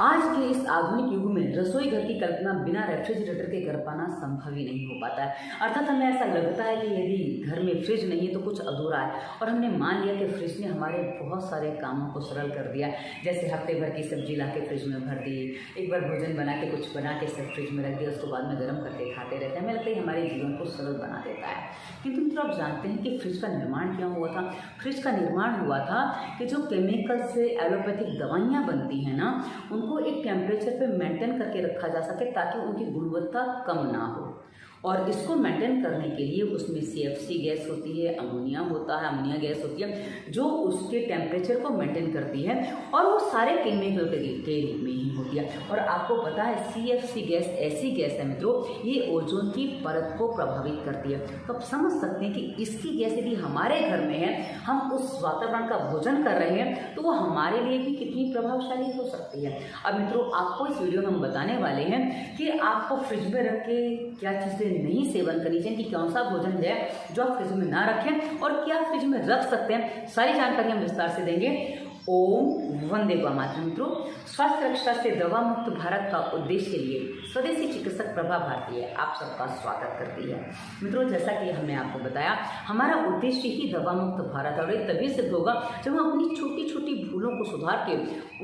आज के इस आधुनिक युग में रसोई घर की कल्पना बिना रेफ्रिजरेटर के कर पाना संभव ही नहीं हो पाता है। अर्थात हमें ऐसा लगता है कि यदि घर में फ्रिज नहीं है तो कुछ अधूरा है, और हमने मान लिया कि फ्रिज ने हमारे बहुत सारे कामों को सरल कर दिया। जैसे हफ्ते भर की सब्जी ला के फ्रिज में भर दी, एक बार भोजन बना के कुछ बना के सब फ्रिज में रख दिया, उसको बाद में गर्म करके खाते रहते हैं। हमें लगता है हमारे जीवन को सरल बना देता है। किंतु मित्रों, आप जानते हैं कि फ्रिज का निर्माण क्यों हुआ था? फ्रिज का निर्माण हुआ था कि जो केमिकल से एलोपैथिक दवाइयाँ बनती हैं ना, उनको एक टेम्परेचर पे मेंटेन करके रखा जा सके ताकि उनकी गुणवत्ता कम ना हो। और इसको मेंटेन करने के लिए उसमें CFC गैस होती है, अमोनिया होता है, अमोनिया गैस होती है जो उसके टेम्परेचर को मेंटेन करती है, और वो सारे केमिकल के रूप में ही होती है। और आपको पता है CFC गैस ऐसी गैस है मित्रों, ये ओजोन की परत को प्रभावित करती है। तो आप समझ सकते हैं कि इसकी गैस यदि हमारे घर में है, हम उस वातावरण का भोजन कर रहे हैं, तो वो हमारे लिए भी कितनी प्रभावशाली हो सकती है। अब मित्रों, आपको इस वीडियो में हम बताने वाले हैं कि आपको फ्रिज में रख के क्या चीज़ें नहीं सेवन करनी चाहिए, कि कौन सा भोजन है जो आप फ्रिज में ना रखें और क्या फ्रिज में रख सकते हैं। सारी जानकारी हम विस्तार से देंगे। ओम वंदे मातरम। मित्रों, स्वास्थ्य रक्षा से दवा मुक्त भारत का उद्देश्य के लिए स्वदेशी चिकित्सक प्रभा भारती आप सबका स्वागत करती है। मित्रों, जैसा कि हमने आपको बताया, हमारा उद्देश्य ही दवा मुक्त भारत, और ये तभी सिद्ध होगा जब हम अपनी छोटी छोटी भूलों को सुधार के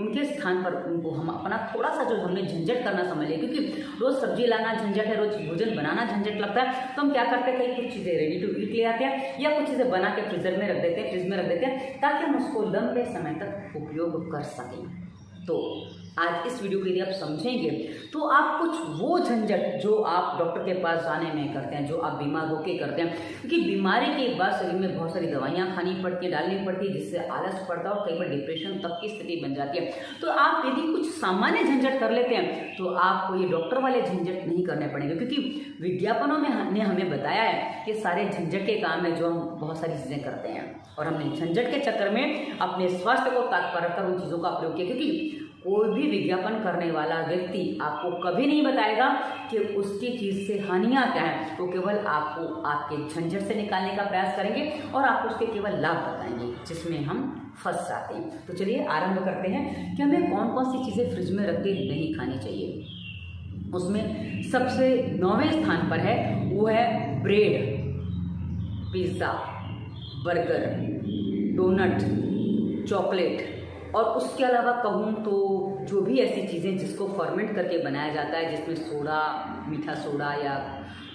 उनके स्थान पर उनको हम अपना थोड़ा सा जो हमने झंझट करना समझ लिया। क्योंकि रोज सब्जी लाना झंझट है, रोज भोजन बनाना झंझट लगता है, तो हम क्या करते हैं, कई कुछ चीज़ें रेडी टू ईट ले आते हैं या कुछ चीज़ें बना के फ्रीज में रख देते हैं ताकि हम उसको लंबे समय तक उपयोग कर सकें। तो आज इस वीडियो के लिए आप समझेंगे तो आप कुछ वो झंझट जो आप डॉक्टर के पास जाने में करते हैं, जो आप बीमार होके करते हैं, क्योंकि बीमारी के बाद शरीर में बहुत सारी दवाइयाँ खानी पड़ती है, डालनी पड़ती है, जिससे आलस पड़ता है और कई बार डिप्रेशन तक की स्थिति बन जाती है। तो आप यदि कुछ सामान्य झंझट कर लेते हैं तो आपको ये डॉक्टर वाले झंझट नहीं करने पड़ेंगे, क्योंकि विज्ञापनों में हमने हमें बताया है कि सारे झंझट के काम है जो हम बहुत सारी चीज़ें करते हैं, और हमने झंझट के चक्कर में अपने स्वास्थ्य को ताक पर रखकर उन चीज़ों का प्रयोग किया। क्योंकि कोई भी विज्ञापन करने वाला व्यक्ति आपको कभी नहीं बताएगा कि उसकी चीज़ से हानियाँ क्या हैं, वो केवल आपको आपके झंझट से निकालने का प्रयास करेंगे और आपको उसके केवल लाभ बताएंगे, जिसमें हम फंस जाते हैं। तो चलिए आरंभ करते हैं कि हमें कौन कौन सी चीज़ें फ्रिज में रख के नहीं खानी चाहिए। उसमें सबसे 9वें स्थान पर है वो है bread, pizza, burger, donut, chocolate, और उसके अलावा कहूँ तो जो भी ऐसी चीज़ें जिसको फर्मेंट करके बनाया जाता है, जिसमें सोडा, मीठा सोडा या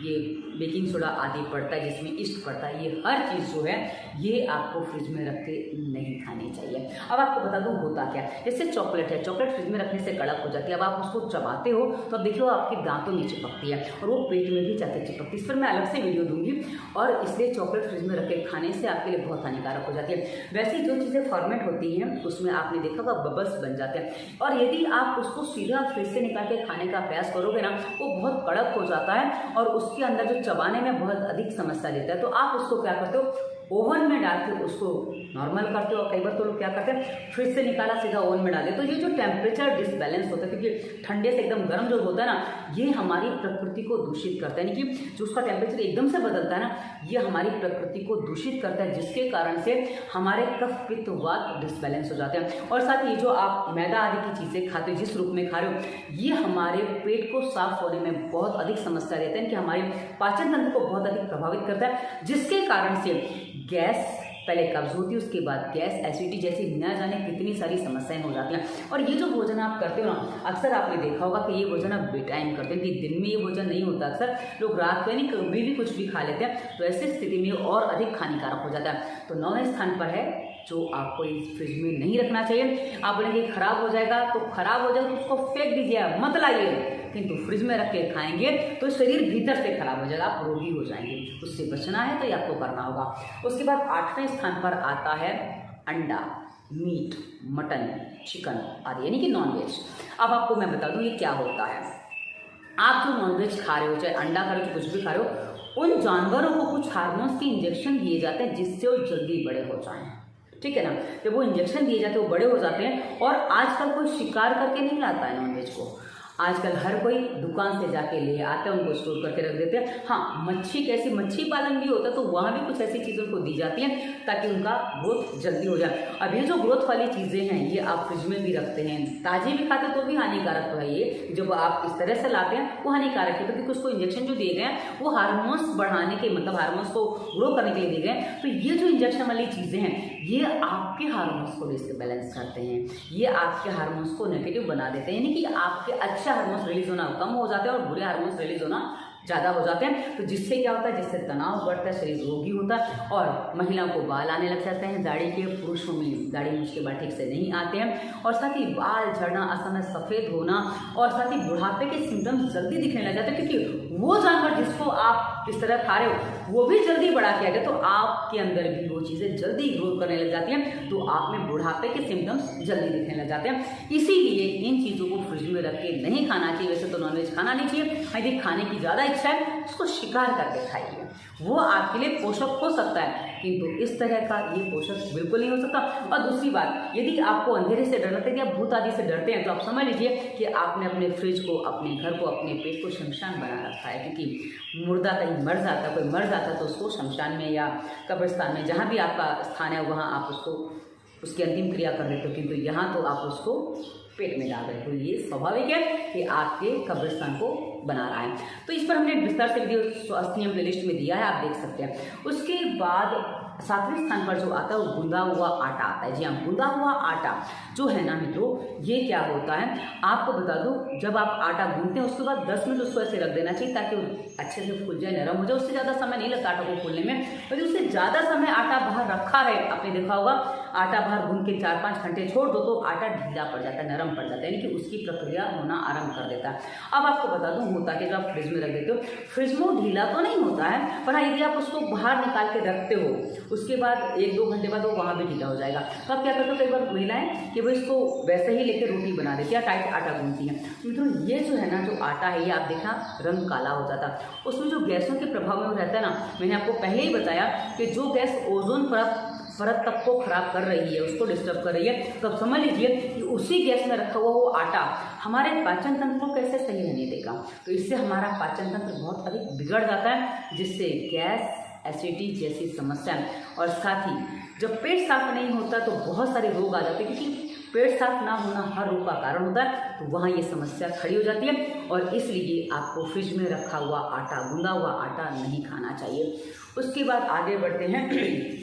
ये बेकिंग सोडा आदि पड़ता है, जिसमें ईस्ट पड़ता है, ये हर चीज़ जो है ये आपको फ्रिज में रख के नहीं खानी चाहिए। अब आपको बता दूँ होता क्या, जैसे चॉकलेट है, चॉकलेट फ्रिज में रखने से कड़क हो जाती है। अब आप उसको चबाते हो तो अब देखिए आपके दांतों में चिपकती है और वो पेट में भी जाके चिपकती है। इस पर मैं अलग से वीडियो दूंगी, और इसलिए चॉकलेट फ्रिज में रख के खाने से आपके लिए बहुत हानिकारक हो जाती है। वैसे जो चीज़ें फर्मेंट होती हैं उसमें आपने देखा होगा बबल्स बन जाते हैं, और यदि आप उसको सीधा फ्रिज से निकाल के खाने का प्रयास करोगे ना, वो बहुत कड़क हो जाता है और उसके अंदर जो चबाने में बहुत अधिक समस्या देता है। तो आप उसको क्या करते हो, ओवन में डाल के उसको नॉर्मल करते हो, और कई बार तो लोग क्या करते हैं फ्रिज से निकाला सीधा ओवन में डाल दे। तो ये जो टेम्परेचर डिसबैलेंस होता है, क्योंकि ठंडे से एकदम गर्म जो होता है ना, ये हमारी प्रकृति को दूषित करता है। यानी कि जो उसका टेम्परेचर एकदम से बदलता है ना, ये हमारी प्रकृति को दूषित करता है, जिसके कारण से हमारे कफ पित्त वात डिसबैलेंस हो जाते हैं। और साथ ही जो आप मैदा आदि की चीज़ें खाते हो, जिस रूप में खा रहे हो, ये हमारे पेट को साफ होने में बहुत अधिक समस्या देते हैं, कि हमारे पाचन तंत्र को बहुत अधिक प्रभावित करता है, जिसके कारण से गैस, पहले कब्ज होती है, उसके बाद गैस, एसिडिटी जैसी न जाने कितनी सारी समस्याएं हो जाती हैं। और ये जो भोजन आप करते हो ना, अक्सर आपने देखा होगा कि ये भोजन आप बेटाइम करते हैं, कि दिन में ये भोजन नहीं होता। अक्सर लोग रात को यानी कभी भी कुछ भी खा लेते हैं, तो ऐसी स्थिति में और अधिक हानिकारक हो जाता है। तो 9वें स्थान पर है जो आपको इस फ्रिज में नहीं रखना चाहिए। आप बोलेंगे खराब हो जाएगा, तो खराब हो जाएगा तो उसको फेंक दीजिए, मत लाइए, किंतु फ्रिज में रख के खाएंगे तो शरीर भीतर से खराब हो जाएगा, आप रोगी हो जाएंगे। उससे बचना है तो ये आपको करना होगा। उसके बाद 8वें स्थान पर आता है अंडा, मीट, मटन, चिकन आदि, यानी कि नॉनवेज। अब आपको मैं बता दूं ये क्या होता है। आप जो नॉनवेज खा रहे हो, चाहे अंडा खा रहे हो, कुछ भी खा रहे हो, उन जानवरों को कुछ हार्मोन्स के इंजेक्शन दिए जाते हैं जिससे वो जल्दी बड़े हो जाएं। ठीक है ना, जब वो इंजेक्शन दिए जाते हैं वो बड़े हो जाते हैं। और आजकल कोई शिकार करके नहीं लाता है नॉनवेज को, आजकल हर कोई दुकान से जाके ले आते हैं, उनको स्टोर करके रख देते हैं। हाँ, मच्छी कैसी, मच्छी पालन भी होता है तो वहाँ भी कुछ ऐसी चीज़ों को दी जाती हैं ताकि उनका ग्रोथ जल्दी हो जाए। अब ये जो ग्रोथ वाली चीज़ें हैं ये आप फ्रिज में भी रखते हैं, ताज़ी भी खाते तो भी हानिकारक तो है। ये जब आप इस तरह से लाते हैं वो हानिकारक है, क्योंकि उसको इंजेक्शन जो दिए गए हैं वो हार्मोन्स बढ़ाने के, मतलब हार्मोन्स को ग्रो करने के लिए दिए गए हैं। तो ये जो इंजेक्शन वाली चीज़ें हैं ये आपके हार्मोन्स को डिसबैलेंस करते हैं, ये आपके हार्मोन्स को नेगेटिव बना देते हैं, यानी कि आपके अच्छे हार्मोन्स रिलीज होना कम हो जाते हैं और बुरे हार्मोन्स रिलीज होना ज़्यादा हो जाते हैं। तो जिससे क्या होता है, जिससे तनाव बढ़ता है, शरीर रोगी होता है और महिलाओं को बाल आने लग जाते हैं दाढ़ी के, पुरुषों में दाढ़ी मूंछ के बाल ठीक से नहीं आते हैं, और साथ ही बाल झड़ना, असमय सफ़ेद होना, और साथ ही बुढ़ापे के सिम्टम्स जल्दी दिखने लग जाते हैं, क्योंकि वो जानवर जिसको आप इस तरह खा रहे हो वो भी जल्दी बड़ा किया गया, तो आपके अंदर भी वो चीज़ें जल्दी ग्रो करने लग जाती हैं, तो आप में बुढ़ापे के सिम्टम्स जल्दी दिखने लग जाते हैं। इसीलिए इन चीज़ों को फ्रिज में रख के नहीं खाना चाहिए। वैसे तो नॉनवेज खाना नहीं चाहिए, यदि खाने की ज़्यादा इच्छा है उसको शिकार करके खाइए, वो आपके लिए पोषक हो सकता है, किंतु इस तरह का ये पोषक बिल्कुल नहीं हो सकता। और दूसरी बात, यदि आपको अंधेरे से डर लगता है या भूत आदि से डरते हैं तो आप समझ लीजिए कि आपने अपने फ्रिज को, अपने घर को, अपने पेट को शमशान बना रखा है, क्योंकि मुर्दा कहीं मर जाता, कोई मर जाता तो उसको शमशान में या कब्रिस्तान में, जहाँ भी आपका स्थान है वहाँ आप उसको उसकी अंतिम क्रिया कर देते हो, किंतु यहाँ तो आप उसको पेट में डाल रहे हो। तो ये स्वाभाविक है कि आपके कब्रिस्तान को बना रहा है। तो इस पर हमने विस्तार से वीडियो स्वास्थ्य नियम प्लेलिस्ट में दिया है, आप देख सकते हैं। उसके बाद 7वें स्थान पर जो आता है वो गूंदा हुआ आटा आता है। जी हाँ, गूंदा हुआ आटा जो है ना मित्रों, ये क्या होता है आपको बता दूं, जब आप आटा गूंदते हैं उसके बाद 10 मिनट उसको ऐसे रख देना चाहिए ताकि वो अच्छे से फूल जाए, नरम हो जाए। उससे ज़्यादा समय नहीं लगता आटा को फूलने में, यदि उससे ज़्यादा समय आटा बाहर रखा है, आपने देखा होगा आटा बाहर गूंद के 4-5 घंटे छोड़ दो तो आटा ढीला पड़ जाता है, नरम पड़ जाता है, यानी कि उसकी प्रक्रिया होना आरंभ कर देता है। अब आपको बता दूं होता कि जब आप फ्रिज में रख देते हो, फ्रिज में वो ढीला तो नहीं होता है, पर हाँ यदि आप उसको बाहर निकाल के रखते हो उसके बाद 1-2 घंटे बाद वो वहाँ भी ढीला हो जाएगा। तो आप क्या करते हो, कई बार महिलाएं कि वो इसको वैसे ही लेकर रोटी बना देती है, टाइट आटा गूंथती है। मित्रों ये जो है ना, जो आटा है ये आप देखना रंग काला हो जाता है, उसमें जो गैसों के प्रभाव में वो रहता है ना, मैंने आपको पहले ही बताया कि जो गैस ओजोन परत तक को खराब कर रही है, उसको डिस्टर्ब कर रही है, तो अब समझ लीजिए कि उसी गैस में रखा हुआ वो आटा हमारे पाचन तंत्र को कैसे सही रहने देगा। तो इससे हमारा पाचन तंत्र बहुत अधिक बिगड़ जाता है, जिससे गैस, एसिडिटी जैसी समस्या, और साथ ही जब पेट साफ नहीं होता तो बहुत सारे रोग आ जाते हैं, क्योंकि पेट साफ ना होना हर रोग का कारण होता है। तो वहाँ ये समस्या खड़ी हो जाती है, और इसलिए आपको फ्रिज में रखा हुआ आटा, गूंदा हुआ आटा नहीं खाना चाहिए। उसके बाद आगे बढ़ते हैं,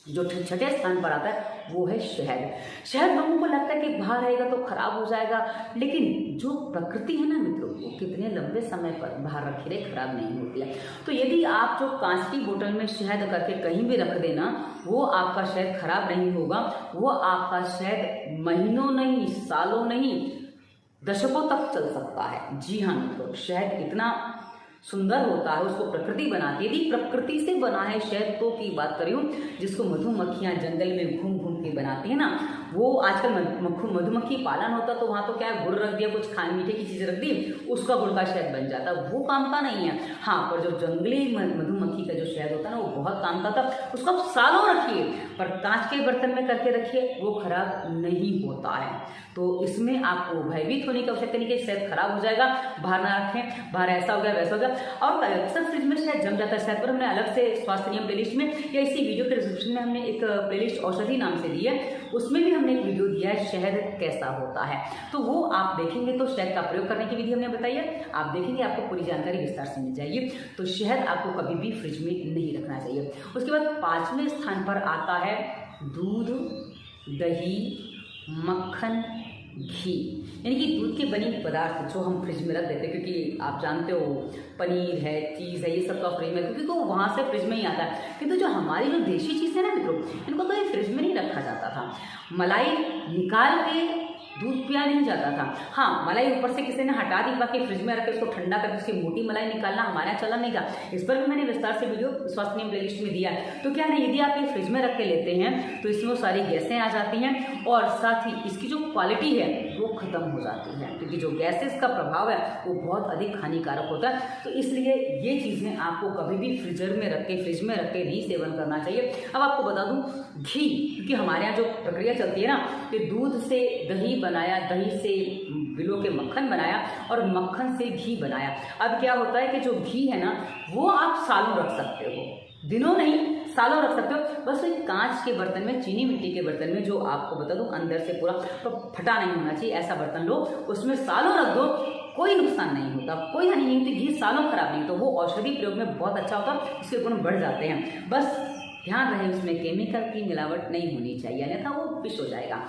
जो 6ठे स्थान पर आता है वो है शहद। शहद लोगों को लगता है कि बाहर रहेगा तो खराब हो जाएगा, लेकिन जो प्रकृति है ना मित्रों, वो कितने लंबे समय पर बाहर रखी रहे खराब नहीं होती है। तो यदि आप जो कांच की बोतल में शहद करके कहीं भी रख देना, वो आपका शहद खराब नहीं होगा, वो आपका शहद महीनों नहीं, सालों नहीं, दशकों तक चल सकता है। जी हाँ मित्रों, शहद इतना सुंदर होता है, उसको प्रकृति बनाती है। यदि प्रकृति से बना है शहद तो की बात करी हूँ, जिसको मधुमक्खियाँ जंगल में घूम घूम के बनाती है ना, वो आजकल मधुमक्खी पालन होता तो वहाँ तो क्या गुड़ रख दिया, कुछ खाने मीठे की चीज़ रख दी, उसका गुड़ का शहद बन जाता, वो काम का नहीं है। हाँ, पर जो जंगली मधुमक्खी का जो शहद होता है ना, वो बहुत काम का था, उसको आप सालों रखिए, पर कांच के बर्तन में करके रखिए, वो खराब नहीं होता है। तो इसमें आपको भयभीत होने की आवश्यकता नहीं कि शहद खराब हो जाएगा, बाहर ना रखें, बाहर ऐसा हो गया वैसा हो गया। और अक्सर फ्रिज में शहद जम जाता है, शहद पर हमने अलग से स्वास्थ्य नियम प्लेलिस्ट में या इसी वीडियो के डिस्क्रिप्शन में हमने एक प्लेलिस्ट औषधि नाम से दी है, उसमें भी हमने एक वीडियो दिया है शहद कैसा होता है, तो वो आप देखेंगे तो शहद का प्रयोग करने की विधि हमने बताई है, आप देखेंगे आपको पूरी जानकारी विस्तार से मिल जाएगी। तो शहद आपको कभी भी फ्रिज में नहीं रखना चाहिए। उसके बाद 5वें स्थान पर आता है दूध, दही, मक्खन, घी, यानी कि दूध के बने पदार्थ जो हम फ्रिज में रख देते हैं, क्योंकि आप जानते हो पनीर है, चीज़ है, ये सब का फ्रिज में, क्योंकि तो वहाँ से फ्रिज में ही आता है। किंतु जो हमारी जो देशी चीज़ है ना मित्रों, इनको तो ये फ्रिज में नहीं रखा जाता था। मलाई निकाल के दूध पिया नहीं जाता था। हाँ, मलाई ऊपर से किसी ने हटा दी, बाकी फ्रिज में रख के उसको ठंडा करके उसकी मोटी मलाई निकालना हमारे यहाँ चला नहीं था। इस पर भी मैंने विस्तार से वीडियो स्वास्थ्य नियम प्लेलिस्ट में दिया है। तो क्या है, यदि आप ये फ्रिज में रख के लेते हैं तो इसमें वो सारी गैसें आ जाती हैं, और साथ ही इसकी जो क्वालिटी है वो खत्म हो जाती है, क्योंकि जो गैसेस का प्रभाव है वो बहुत अधिक हानिकारक होता है। तो इसलिए ये चीज़ें आपको कभी भी फ्रिज में रख के नहीं सेवन करना चाहिए। अब आपको बता दूं, घी, क्योंकि हमारे यहाँ जो प्रक्रिया चलती है ना कि दूध से दही बनाया, दही से बिलो के मक्खन बनाया और मक्खन से घी बनाया। अब क्या होता है कि जो घी है ना वो आप सालों रख सकते हो, दिनों नहीं सालों रख सकते हो। बस एक कांच के बर्तन में, चीनी मिट्टी के बर्तन में, जो आपको बता दूं अंदर से पूरा तो फटा नहीं होना चाहिए, ऐसा बर्तन लो, उसमें सालों रख दो, कोई नुकसान नहीं होता, कोई हानि नहीं होती, घी सालों खराब नहीं। तो वो औषधि प्रयोग में बहुत अच्छा होता है, उसके गुण बढ़ जाते हैं। बस ध्यान रहे उसमें केमिकल की मिलावट नहीं होनी चाहिए, अन्यथा वो विष हो जाएगा।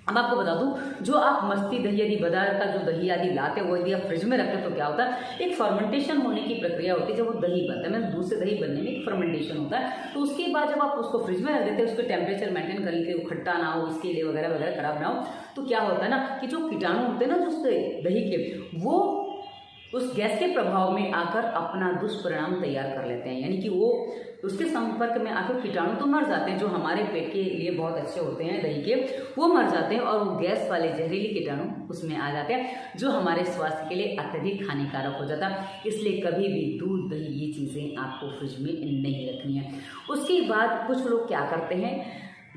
अब आपको बता दूं, जो आप मस्ती दही यदि बाजार का जो दही आदि लाते हो यदि आप फ्रिज में रखते हो तो क्या होता है, एक फर्मेंटेशन होने की प्रक्रिया होती है। जब वो दही बनता है, मतलब दूध से दही बनने में एक फर्मेंटेशन होता है, तो उसके बाद जब आप उसको फ्रिज में रख देते हैं, उसके टेम्परेचर मेंटेन कर लेते हो, खट्टा ना हो, इसके लिए वगैरह वगैरह खराब ना हो, तो क्या होता है ना कि जो कीटाणु होते हैं ना जो उसके दही के, वो उस गैस के प्रभाव में आकर अपना दुष्परिणाम तैयार कर लेते हैं। यानी कि वो उसके संपर्क में आकर कीटाणु तो मर जाते हैं, जो हमारे पेट के लिए बहुत अच्छे होते हैं दही के, वो मर जाते हैं, और वो गैस वाले जहरीले कीटाणु उसमें आ जाते हैं, जो हमारे स्वास्थ्य के लिए अत्यधिक हानिकारक हो जाता है। इसलिए कभी भी दूध, दही, ये चीज़ें आपको फ्रिज में नहीं रखनी है। उसके बाद कुछ लोग क्या करते हैं,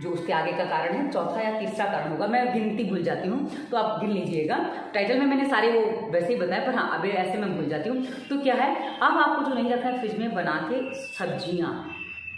जो उसके आगे का कारण है, चौथा या तीसरा कारण होगा, मैं गिनती भूल जाती हूँ तो आप गिन लीजिएगा। टाइटल में मैंने सारे वो वैसे ही बताया, पर हाँ अभी ऐसे मैं भूल जाती हूँ। तो क्या है, अब आपको जो नहीं रखना है फ्रिज में, बना के सब्जियाँ,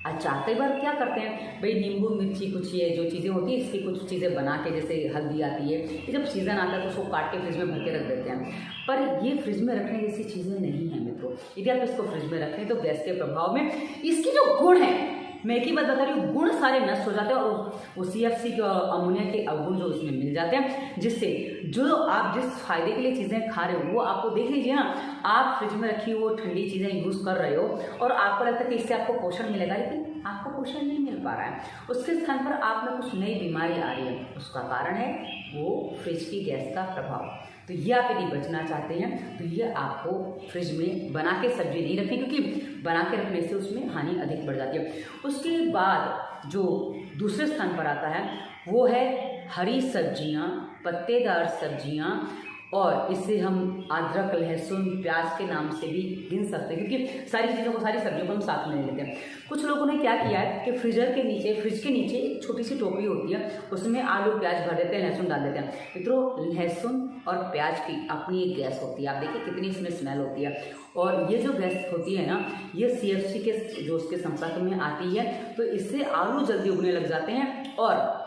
अचार। कई बार क्या करते हैं भाई, नींबू मिर्ची कुछ ये जो चीज़ें होती है इसकी कुछ चीज़ें बना के, जैसे हल्दी आती है, ये जब सीज़न आता है तो उसको काट के फ्रिज में भर के रख देते हैं, पर ये फ्रिज में रखने जैसी चीज़ें नहीं हैं मित्रों। यदि आप इसको फ्रिज में रखें तो गैस के प्रभाव में इसकी जो गुण है, मैं एक ही बात बता रही हूँ, गुण सारे नष्ट हो जाते हैं, और वो CFC के और अमोनिया के अवगुण जो उसमें मिल जाते हैं, जिससे जो आप जिस फायदे के लिए चीज़ें खा रहे हो वो आपको देख लीजिए ना, आप फ्रिज में रखी वो ठंडी चीज़ें यूज़ कर रहे हो और आपको लगता है कि इससे आपको पोषण मिलेगा, लेकिन आपको पोषण नहीं मिल पा रहा है, उसके स्थान पर आप में कुछ नई बीमारी आ रही है। उसका कारण है वो फ्रिज की गैस का प्रभाव। तो ये आप यदि बचना चाहते हैं तो ये आपको फ्रिज में बना के सब्जी नहीं रखनी, क्योंकि बना के रखने से उसमें हानि अधिक बढ़ जाती है। उसके बाद जो दूसरे स्थान पर आता है वो है हरी सब्जियां, पत्तेदार सब्जियां, और इसे हम अदरक, लहसुन, प्याज के नाम से भी गिन सकते हैं, क्योंकि सारी चीज़ों को, सारी सब्जियों को हम साथ में ले लेते हैं। कुछ लोगों ने क्या किया है कि फ्रिज के नीचे एक छोटी सी टोकरी होती है, उसमें आलू प्याज भर देते हैं, लहसुन डाल देते हैं। मित्रों, लहसुन और प्याज की अपनी एक गैस होती है, आप देखिए कितनी इसमें स्मेल होती है, और ये जो गैस होती है ना, ये CFC के जो उसके संपर्क में आती है, तो इससे आलू जल्दी उगने लग जाते हैं। और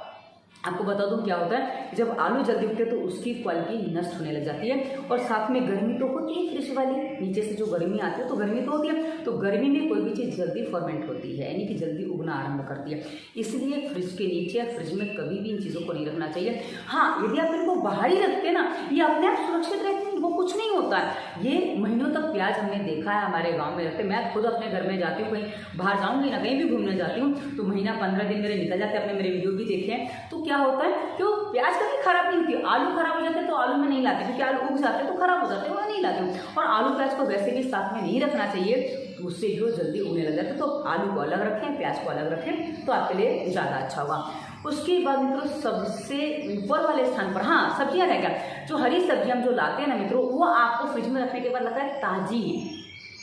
आपको बता दूं क्या होता है, जब आलू जल्दी उगते हैं तो उसकी क्वालिटी नष्ट होने लग जाती है, और साथ में गर्मी तो होती है फ्रिज वाली, नीचे से जो गर्मी आती है तो गर्मी तो होती है, तो गर्मी में कोई भी चीज़ जल्दी फर्मेंट होती है, यानी कि जल्दी उगना आरंभ करती है। इसलिए फ्रिज के नीचे या फ्रिज में कभी भी इन चीज़ों को नहीं रखना चाहिए। हाँ, यदि आप इनको बाहर ही रखते हैं ना, ये अपने आप सुरक्षित रहते हैं, वो कुछ नहीं होता है। ये महीनों तक प्याज हमने देखा है हमारे गाँव में रखते, मैं खुद अपने घर में जाती हूँ, कहीं बाहर जाऊँगी ना, कहीं भी घूमने जाती हूँ तो महीना 15 दिन मेरे निकल जाते हैं, अपने मेरे वीडियो भी देखे हैं। तो क्या होता है कि वो प्याज कभी खराब नहीं होती, आलू खराब हो जाते हैं तो आलू में नहीं लाते, क्योंकि आलू उग जाते हैं तो खराब हो जाते हैं, वो नहीं लाते हूँ। और आलू प्याज को वैसे भी साथ में नहीं रखना चाहिए, तो उससे जो जल्दी उगने लग जाते हैं। तो आलू को अलग रखें, प्याज को अलग रखें, तो आपके लिए ज़्यादा अच्छा होगा। उसके बाद मित्रों सबसे ऊपर वाले स्थान पर, हाँ सब्जियाँ रह गया, जो हरी सब्जियाँ हम जो लाते हैं ना मित्रों, वो आपको फ्रिज में रखने के बाद लगता है ताज़ी है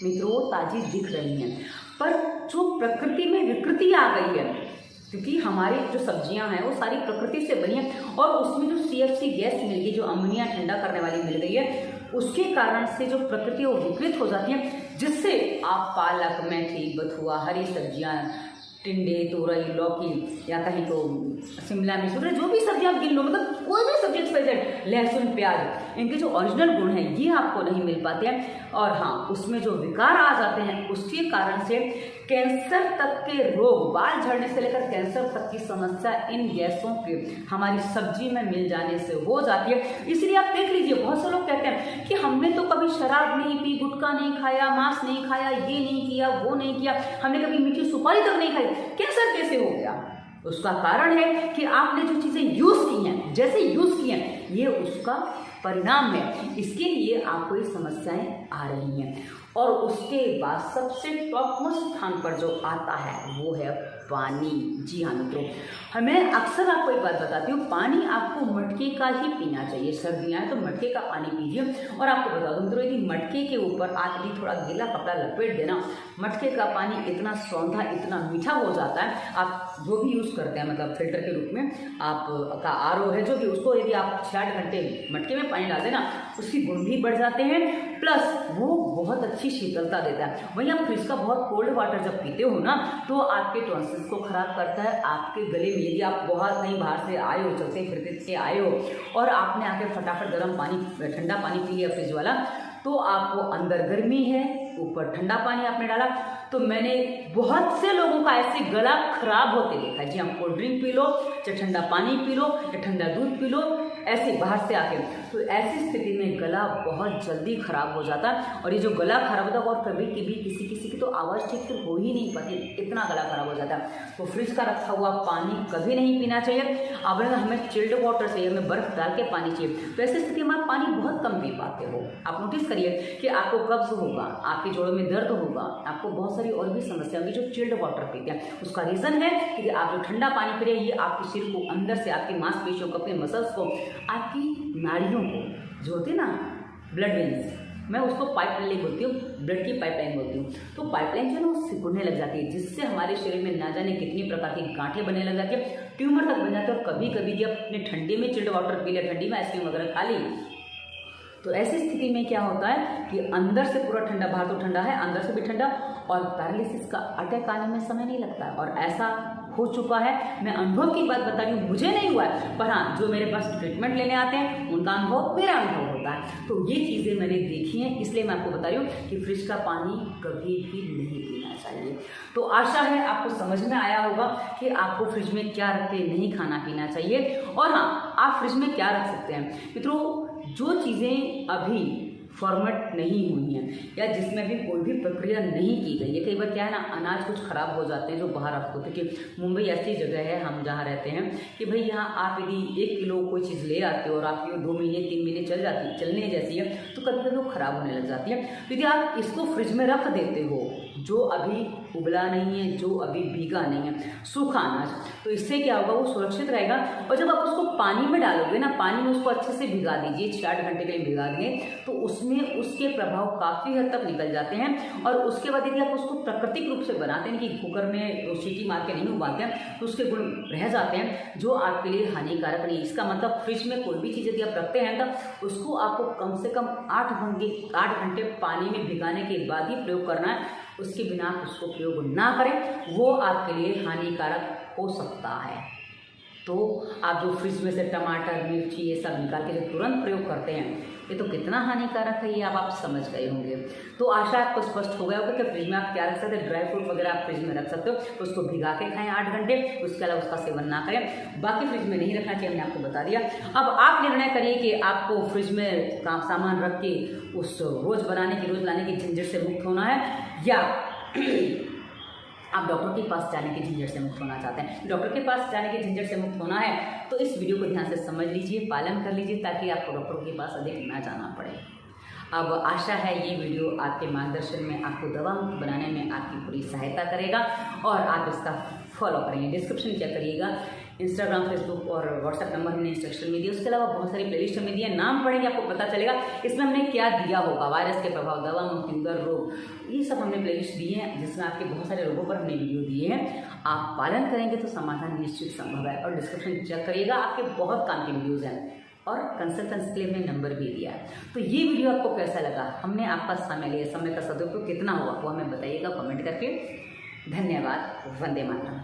मित्रों, वो ताज़ी दिख रही हैं, पर जो प्रकृति में विकृति आ गई है, क्योंकि हमारी जो सब्जियां हैं वो सारी प्रकृति से बनी है, और उसमें जो CFC गैस मिल गई, जो अमोनिया ठंडा करने वाली मिल गई है, उसके कारण से जो प्रकृति वो विकृत हो जाती है, जिससे आप पालक, मेथी, बथुआ, हरी सब्जियां, टिंडे, तोरई, लौकी, या कहीं तो शिमला मिर्च, जो भी सब्जी आप गिन लो, मतलब कोई भी सब्जी स्पेशल, लहसुन, प्याज, इनके जो ओरिजिनल गुण हैं ये आपको नहीं मिल पाते हैं। और हाँ, उसमें जो विकार आ जाते हैं उसके कारण से कैंसर तक के रोग, बाल झड़ने से लेकर कैंसर तक की समस्या इन गैसों के हमारी सब्जी में मिल जाने से हो जाती है। इसलिए आप देख लीजिए, बहुत से लोग कहते हैं कि हमने तो कभी शराब नहीं पी, गुटखा नहीं खाया, मांस नहीं खाया, ये नहीं किया, वो नहीं किया, हमने कभी मीठी सुपारी तक नहीं खाई, कैंसर कैसे हो गया? उसका कारण है कि आपने जो चीज़ें यूज़ की हैं, जैसे यूज़ की हैं, ये उसका परिणाम है। इसके लिए आपको ये समस्याएं आ रही हैं। और उसके बाद सबसे टॉप मोस्ट स्थान पर जो आता है वो है पानी। जी हाँ मित्रों, मैं अक्सर आपको एक बात बताती हूँ, पानी आपको मटके का ही पीना चाहिए। सर्दियाँ हैं तो मटके का पानी पीजिए। और आपको बता दूँ मित्रों, यदि मटके के ऊपर आप यदि थोड़ा गीला कपड़ा लपेट देना, मटके का पानी इतना सौंधा, इतना मीठा हो जाता है। आप जो भी यूज़ करते हैं, मतलब फिल्टर के रूप में आपका RO है जो भी, उसको यदि आप 6-8 घंटे मटके में पानी डाल देना, उसकी गुण भी बढ़ जाते हैं, प्लस वो बहुत अच्छी शीतलता देता है। वहीं आप फ्रिज का बहुत कोल्ड वाटर जब पीते हो ना, तो आपके टॉन्सिल्स को खराब करता है। आपके गले में यदि आप बहुत कहीं बाहर से आए हो, चलते फिरते के आए हो और आपने आके फटाफट गर्म पानी, ठंडा पानी पी लिया फ्रिज वाला, तो आपको अंदर गर्मी है, ऊपर ठंडा पानी आपने डाला, तो मैंने बहुत से लोगों का ऐसे गला खराब होते देखा है। जी हम कोल्ड ड्रिंक पी लो, चाहे ठंडा पानी पी लो, या ठंडा दूध पी लो, ऐसे बाहर से आके, तो ऐसी स्थिति में गला बहुत जल्दी खराब हो जाता है। और ये जो गला खराब होता है, और कभी कभी किसी की तो आवाज़ ठीक से हो ही नहीं पाती, इतना गला खराब हो जाता है। तो फ्रिज का रखा हुआ पानी कभी नहीं पीना चाहिए। अब अगर हमें चिल्ड वाटर चाहिए, हमें बर्फ़ डाल के पानी चाहिए, तो ऐसी स्थिति में आप पानी बहुत कम पी पाते हो। आप नोटिस करिए कि आपको कब्ज होगा, आपके जोड़ों में दर्द होगा, आपको बहुत सारी और भी समस्या होगी जो चिल्ड वाटर पीते हैं। उसका रीज़न है कि आप जो ठंडा पानी पी रहे हैं, ये आपके शरीर को अंदर से, आपकी मांसपेशियों को, अपने मसल्स को, आपकी नाड़ियों को, जो होती है ना ब्लड वेन्स, मैं उसको पाइपलाइन बोलती हूँ, ब्लड की पाइपलाइन बोलती हूँ। तो पाइपलाइन जो है ना वो सिकुड़ने लग जाती है, जिससे हमारे शरीर में ना जाने कितनी प्रकार की गांठें बनने लग जाती है, ट्यूमर तक बन जाते हैं। और कभी कभी जब अपने ठंडे में चिल्ड वाटर पी लिया, ठंडी में आइसक्रीम वगैरह खा ली, तो ऐसी स्थिति में क्या होता है कि अंदर से पूरा ठंडा, बाहर तो ठंडा है, अंदर से भी ठंडा, और पैरालिसिस का अटैक आने में समय नहीं लगता है। और ऐसा हो चुका है। मैं अनुभव की बात बता रही हूँ, मुझे नहीं हुआ है, पर हाँ जो मेरे पास ट्रीटमेंट लेने आते हैं उनका अनुभव मेरा अनुभव होता है। तो ये चीज़ें मैंने देखी हैं, इसलिए मैं आपको बता रही हूँ कि फ्रिज का पानी कभी भी नहीं पीना चाहिए। तो आशा है आपको समझ में आया होगा कि आपको फ्रिज में क्या रख के नहीं खाना पीना चाहिए, और हाँ आप फ्रिज में क्या रख सकते हैं। मित्रों, जो चीज़ें अभी फॉर्मेट नहीं हुई हैं या जिसमें भी कोई भी प्रक्रिया नहीं की गई है, कई बार क्या है ना, अनाज कुछ खराब हो जाते हैं जो बाहर रख दो। क्योंकि मुंबई ऐसी जगह है, हम जहाँ रहते हैं, कि भाई यहाँ आप यदि 1 किलो कोई चीज़ ले आते हो और आपकी वो 2 महीने 3 महीने चलने जैसी है, तो कभी कभी वो खराब होने लग जाती है। तो यदि आप इसको फ्रिज में रख देते हो, जो अभी उबला नहीं है, जो अभी भीगा नहीं है, सूखा अनाज, तो इससे क्या होगा, वो सुरक्षित रहेगा। और जब आप उसको पानी में डालोगे ना, पानी में उसको अच्छे से भिगा दीजिए, 6-8 घंटे के लिए भिगा देंगे, तो उसमें उसके प्रभाव काफ़ी हद तक निकल जाते हैं। और उसके बाद यदि आप उसको प्राकृतिक रूप से बनाते हैं कि कुकर में सीटी मार के नहीं उबालते हैं, तो उसके गुण रह जाते हैं जो आपके लिए हानिकारक नहीं। इसका मतलब फ्रिज में कोई भी चीज़ यदि आप रखते हैं तो उसको आपको कम से कम 8 घंटे पानी में भिगाने के बाद ही प्रयोग करना है। उसके बिना आप उसको प्रयोग ना करें, वो आपके लिए हानिकारक हो सकता है। तो आप जो फ्रिज में से टमाटर, मिर्ची ये सब निकाल के जो तुरंत प्रयोग करते हैं, ये तो कितना हानिकारक है, ये आप समझ गए होंगे। तो आशा आपको स्पष्ट हो गया होगा कि फ्रिज में आप क्या रख सकते हैं। ड्राई फ्रूट वगैरह आप फ्रिज में रख सकते हो, तो उसको भिगा के खाएं 8 घंटे, उसके अलावा उसका सेवन ना करें। बाकी फ्रिज में नहीं रखना चाहिए, हमने आपको बता दिया। अब आप निर्णय करिए कि आपको फ्रिज में सामान रख के उस रोज़ बनाने की, रोज़ लाने की झंझट से मुक्त होना है, या आप डॉक्टर के पास जाने की झंझट से मुक्त होना चाहते हैं। डॉक्टर के पास जाने की झंझट से मुक्त होना है तो इस वीडियो को ध्यान से समझ लीजिए, पालन कर लीजिए, ताकि आपको डॉक्टर के पास अधिक ना जाना पड़े। अब आशा है ये वीडियो आपके मार्गदर्शन में, आपको दवा मुक्त बनाने में आपकी पूरी सहायता करेगा और आप इसका फॉलो करेंगे। डिस्क्रिप्शन चेक करिएगा, इंस्टाग्राम, फेसबुक और व्हाट्सएप नंबर हमने इंस्ट्रक्शन में दिया। उसके अलावा बहुत सारी प्लेलिस्ट हमें दिए, नाम पढ़ेंगे आपको पता चलेगा इसमें हमने क्या दिया होगा। वायरस के प्रभाव, दवा मुक्त, फिंगर रोग, ये सब हमने प्लेलिस्ट दिए हैं, जिसमें आपके बहुत सारे रोगों पर हमने वीडियो दिए हैं। आप पालन करेंगे तो समाधान निश्चित संभव है। और डिस्क्रिप्शन चेक करिएगा, आपके बहुत काम की वीडियोज़ हैं और कंसल्टेंसी के लिए हमने नंबर भी दिया है। तो ये वीडियो आपको कैसा लगा, हमने आपका समय लिया, समय का सदुपयोग कितना हुआ, वो हमें बताइएगा कमेंट करके। धन्यवाद। वंदे मातरम।